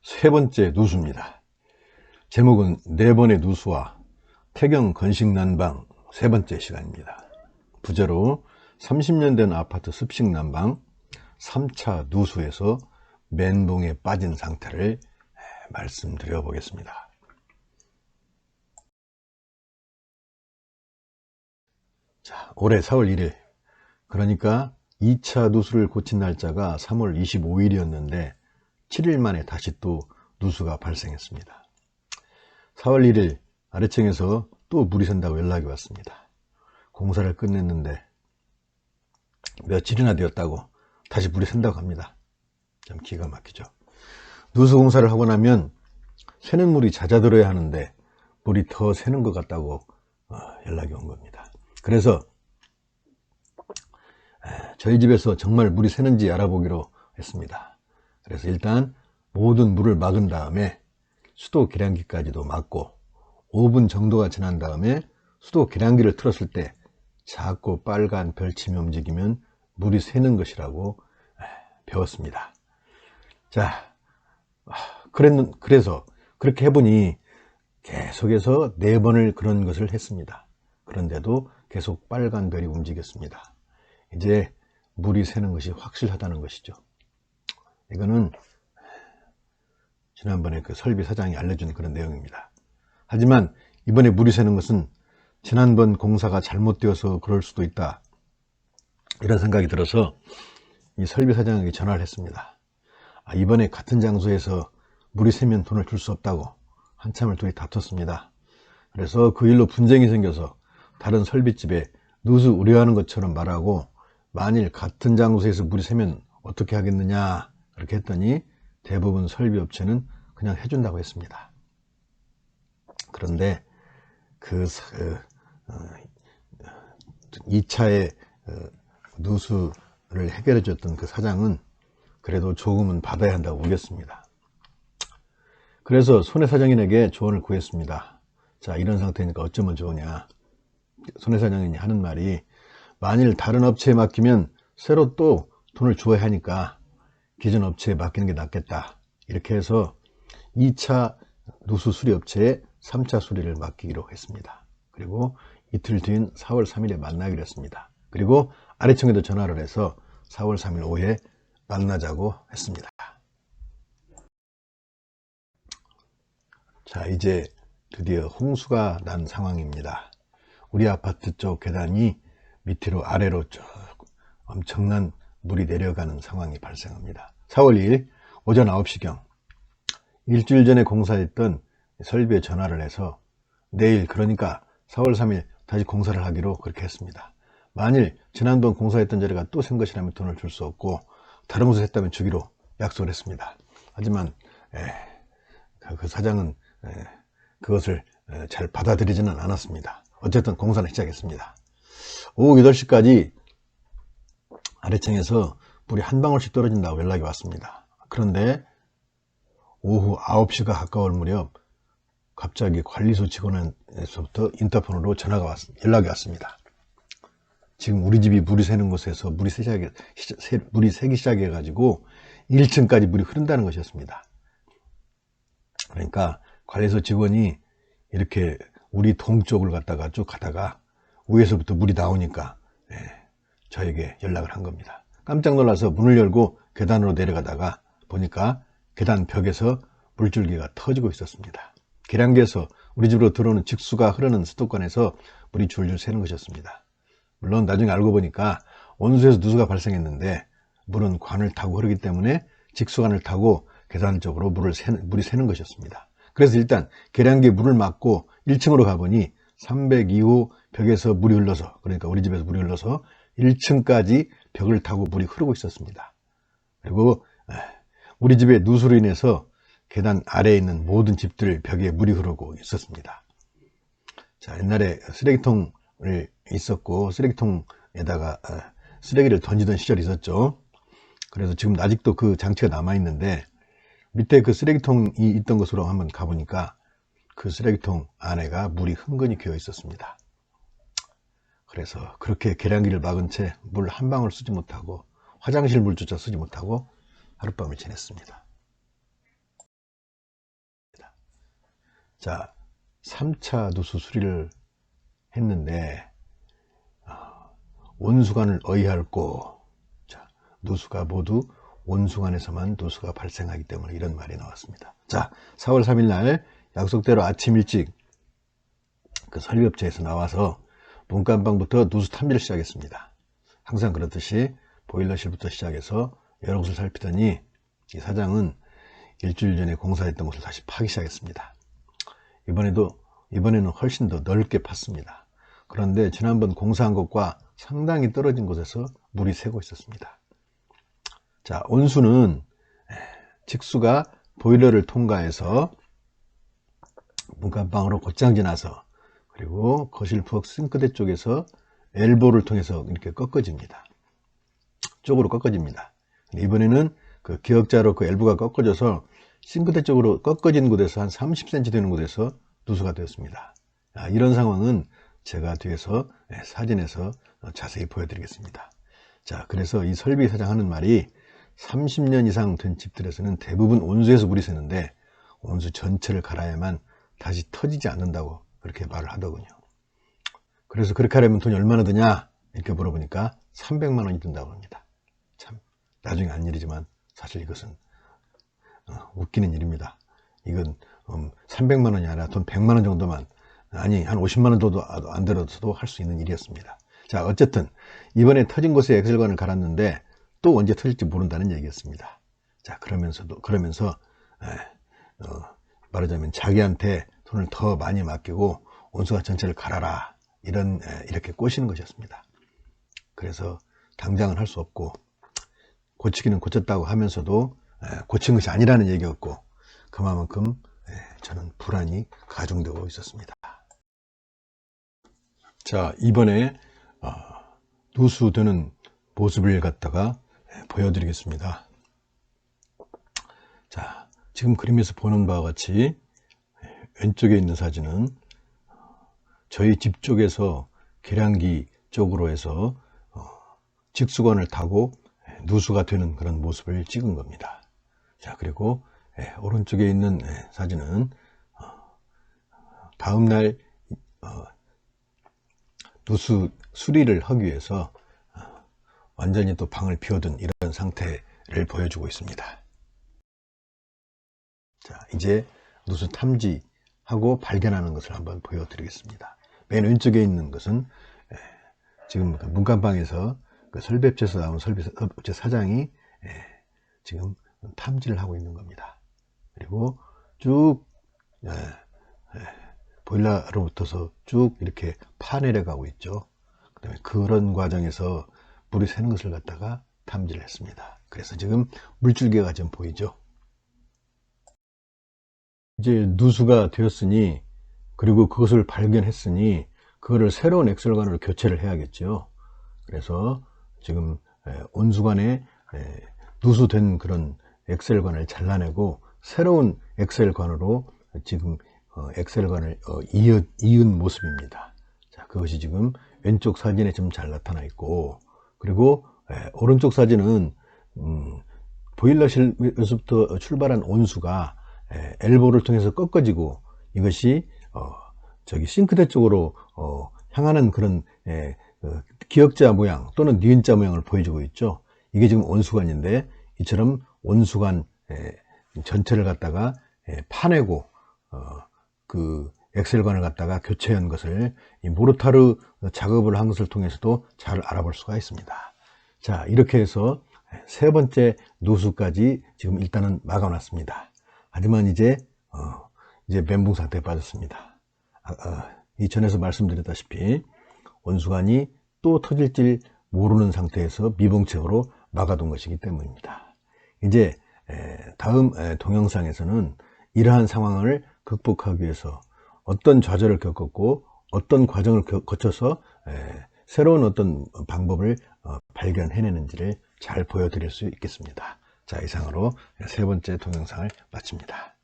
세 번째 누수입니다. 제목은 네 번의 누수와 태경 건식난방 세 번째 시간입니다. 부제로 30년 된 아파트 습식 난방 3차 누수에서 멘붕에 빠진 상태를 말씀드려 보겠습니다. 자, 올해 4월 1일, 그러니까 2차 누수를 고친 날짜가 3월 25일이었는데 7일 만에 다시 또 누수가 발생했습니다. 4월 1일 아래층에서 또 물이 샌다고 연락이 왔습니다. 공사를 끝냈는데 며칠이나 되었다고 다시 물이 샌다고 합니다. 참 기가 막히죠. 누수 공사를 하고 나면 새는 물이 잦아들어야 하는데 물이 더 새는 것 같다고 연락이 온 겁니다. 그래서 저희 집에서 정말 물이 새는지 알아보기로 했습니다. 그래서 일단 모든 물을 막은 다음에 수도 계량기까지도 막고 5분 정도가 지난 다음에 수도 계량기를 틀었을 때 작고 빨간 별침이 움직이면 물이 새는 것이라고 배웠습니다. 자, 그래서 그렇게 해보니 계속해서 4번을 그런 것을 했습니다. 그런데도 계속 빨간 별이 움직였습니다. 이제 물이 새는 것이 확실하다는 것이죠. 이거는 지난번에 그 설비 사장이 알려준 그런 내용입니다. 하지만 이번에 물이 새는 것은 지난번 공사가 잘못되어서 그럴 수도 있다, 이런 생각이 들어서 이 설비 사장에게 전화를 했습니다. 이번에 같은 장소에서 물이 새면 돈을 줄 수 없다고 한참을 둘이 다퉜습니다. 그래서 그 일로 분쟁이 생겨서 다른 설비집에 누수 우려하는 것처럼 말하고, 만일 같은 장소에서 물이 새면 어떻게 하겠느냐 그렇게 했더니 대부분 설비업체는 그냥 해준다고 했습니다. 그런데 그 2차의 누수를 해결해 줬던 그 사장은 그래도 조금은 받아야 한다고 우겼습니다. 그래서 손해사장인에게 조언을 구했습니다. 자, 이런 상태니까 어쩌면 좋으냐. 손해사장인이 하는 말이, 만일 다른 업체에 맡기면 새로 또 돈을 주어야 하니까 기존 업체에 맡기는 게 낫겠다. 이렇게 해서 2차 누수 수리 업체에 3차 수리를 맡기기로 했습니다. 그리고 이틀 뒤인 4월 3일에 만나기로 했습니다. 그리고 아래층에도 전화를 해서 4월 3일 오후에 만나자고 했습니다. 자, 이제 드디어 홍수가 난 상황입니다. 우리 아파트 쪽 계단이 밑으로 아래로 쭉 엄청난 물이 내려가는 상황이 발생합니다. 4월 2일 오전 9시경 일주일 전에 공사했던 설비에 전화를 해서 내일, 그러니까 4월 3일 다시 공사를 하기로 그렇게 했습니다. 만일 지난번 공사했던 자리가 또 샌 것이라면 돈을 줄 수 없고 다른 곳에 했다면 주기로 약속을 했습니다. 하지만 그 사장은 그것을 잘 받아들이지는 않았습니다. 어쨌든 공사는 시작했습니다. 오후 8시까지 아래층에서 물이 한 방울씩 떨어진다고 연락이 왔습니다. 그런데 오후 9시가 가까울 무렵 갑자기 관리소 직원에서부터 인터폰으로 연락이 왔습니다. 지금 우리 집이 물이 새는 곳에서 물이 새기 시작해가지고 1층까지 물이 흐른다는 것이었습니다. 그러니까 관리소 직원이 이렇게 우리 동쪽을 갔다가 쭉 가다가 위에서부터 물이 나오니까 저에게 연락을 한 겁니다. 깜짝 놀라서 문을 열고 계단으로 내려가다가 보니까 계단 벽에서 물줄기가 터지고 있었습니다. 계량기에서 우리 집으로 들어오는 직수가 흐르는 수도관에서 물이 줄줄 새는 것이었습니다. 물론 나중에 알고 보니까 온수에서 누수가 발생했는데 물은 관을 타고 흐르기 때문에 직수관을 타고 계단 쪽으로 물이 새는 것이었습니다. 그래서 일단 계량기에 물을 막고 1층으로 가보니 302호 벽에서 물이 흘러서, 그러니까 우리 집에서 물이 흘러서 1층까지 벽을 타고 물이 흐르고 있었습니다. 그리고 우리 집의 누수로 인해서 계단 아래에 있는 모든 집들 벽에 물이 흐르고 있었습니다. 자, 옛날에 쓰레기통을 있었고 쓰레기통에다가 쓰레기를 던지던 시절이 있었죠. 그래서 지금 아직도 그 장치가 남아 있는데 밑에 그 쓰레기통이 있던 곳으로 한번 가보니까 그 쓰레기통 안에가 물이 흥건히 기어 있었습니다. 그래서 그렇게 계량기를 막은 채 물 한 방울 쓰지 못하고 화장실 물조차 쓰지 못하고 하룻밤을 지냈습니다. 자, 3차 누수 수리를 했는데 온수관을 의뢰했고, 자, 누수가 모두 온수관에서만 누수가 발생하기 때문에 이런 말이 나왔습니다. 자, 4월 3일 날 약속대로 아침 일찍 그 설비업체에서 나와서 문간방부터 누수 탐지를 시작했습니다. 항상 그렇듯이 보일러실부터 시작해서 여러 곳을 살피더니 이 사장은 일주일 전에 공사했던 곳을 다시 파기 시작했습니다. 이번에는 훨씬 더 넓게 팠습니다. 그런데 지난번 공사한 곳과 상당히 떨어진 곳에서 물이 새고 있었습니다. 자, 온수는 직수가 보일러를 통과해서 문간방으로 곧장 지나서, 그리고 거실 부엌 싱크대 쪽에서 엘보를 통해서 이렇게 꺾어집니다. 쪽으로 꺾어집니다. 이번에는 그 기역자로 그 엘보가 꺾어져서 싱크대 쪽으로 꺾어진 곳에서 한 30cm 되는 곳에서 누수가 되었습니다. 이런 상황은 제가 뒤에서 사진에서 자세히 보여드리겠습니다. 자, 그래서 이 설비 사장 하는 말이 30년 이상 된 집들에서는 대부분 온수에서 물이 새는데 온수 전체를 갈아야만 다시 터지지 않는다고 그렇게 말을 하더군요. 그래서 그렇게 하려면 돈이 얼마나 드냐 이렇게 물어보니까 300만 원이 든다고 합니다. 참 나중에 한 일이지만 사실 이것은 웃기는 일입니다. 이건 300만 원이 아니라 돈 100만 원 정도만, 아니 한 50만 원 정도 안 들어서도 할 수 있는 일이었습니다. 자, 어쨌든 이번에 터진 곳에 엑셀관을 갈았는데 또 언제 터질지 모른다는 얘기였습니다. 자, 그러면서 말하자면 자기한테 돈을 더 많이 맡기고 온수가 전체를 갈아라, 이렇게 꼬시는 것이었습니다. 그래서 당장은 할 수 없고 고치기는 고쳤다고 하면서도 고친 것이 아니라는 얘기였고, 그만큼 저는 불안이 가중되고 있었습니다. 자, 이번에 누수되는 모습을 갖다가 보여드리겠습니다. 자, 지금 그림에서 보는 바와 같이 왼쪽에 있는 사진은 저희 집 쪽에서 계량기 쪽으로 해서 직수관을 타고 누수가 되는 그런 모습을 찍은 겁니다. 자, 그리고 오른쪽에 있는 사진은 다음날 누수 수리를 하기 위해서 완전히 또 방을 비워둔 이런 상태를 보여주고 있습니다. 자, 이제 누수 탐지하고 발견하는 것을 한번 보여드리겠습니다. 맨 왼쪽에 있는 것은 지금 문간방에서 그 설비업체에서 나온 설비업체 사장이 지금 탐지를 하고 있는 겁니다. 그리고 쭉 보일러로부터서 쭉 이렇게 파내려가고 있죠. 그 다음에 그런 과정에서 물이 새는 것을 갖다가 탐지를 했습니다. 그래서 지금 물줄기가 좀 보이죠. 이제 누수가 되었으니, 그리고 그것을 발견했으니 그거를 새로운 엑셀관으로 교체를 해야겠죠. 그래서 지금 온수관에 누수된 그런 엑셀관을 잘라내고 새로운 엑셀관으로 지금 엑셀관을 이은 모습입니다. 자, 그것이 지금 왼쪽 사진에 좀 잘 나타나 있고, 그리고 오른쪽 사진은 보일러실에서부터 출발한 온수가 엘보를 통해서 꺾어지고 이것이 저기 싱크대 쪽으로 향하는 그런 기역자 모양 또는 니은자 모양을 보여주고 있죠. 이게 지금 온수관인데, 이처럼 온수관 전체를 갖다가 파내고 그 엑셀관을 갖다가 교체한 것을 이 모르타르 작업을 한 것을 통해서도 잘 알아볼 수가 있습니다. 자, 이렇게 해서 세 번째 누수까지 지금 일단은 막아놨습니다. 하지만 이제 멘붕 상태에 빠졌습니다. 이전에서 말씀드렸다시피 온수관이 또 터질지 모르는 상태에서 미봉책으로 막아둔 것이기 때문입니다. 이제 다음 동영상에서는 이러한 상황을 극복하기 위해서 어떤 좌절을 겪었고 어떤 과정을 거쳐서 새로운 어떤 방법을 발견해내는지를 잘 보여드릴 수 있겠습니다. 자, 이상으로 세 번째 동영상을 마칩니다.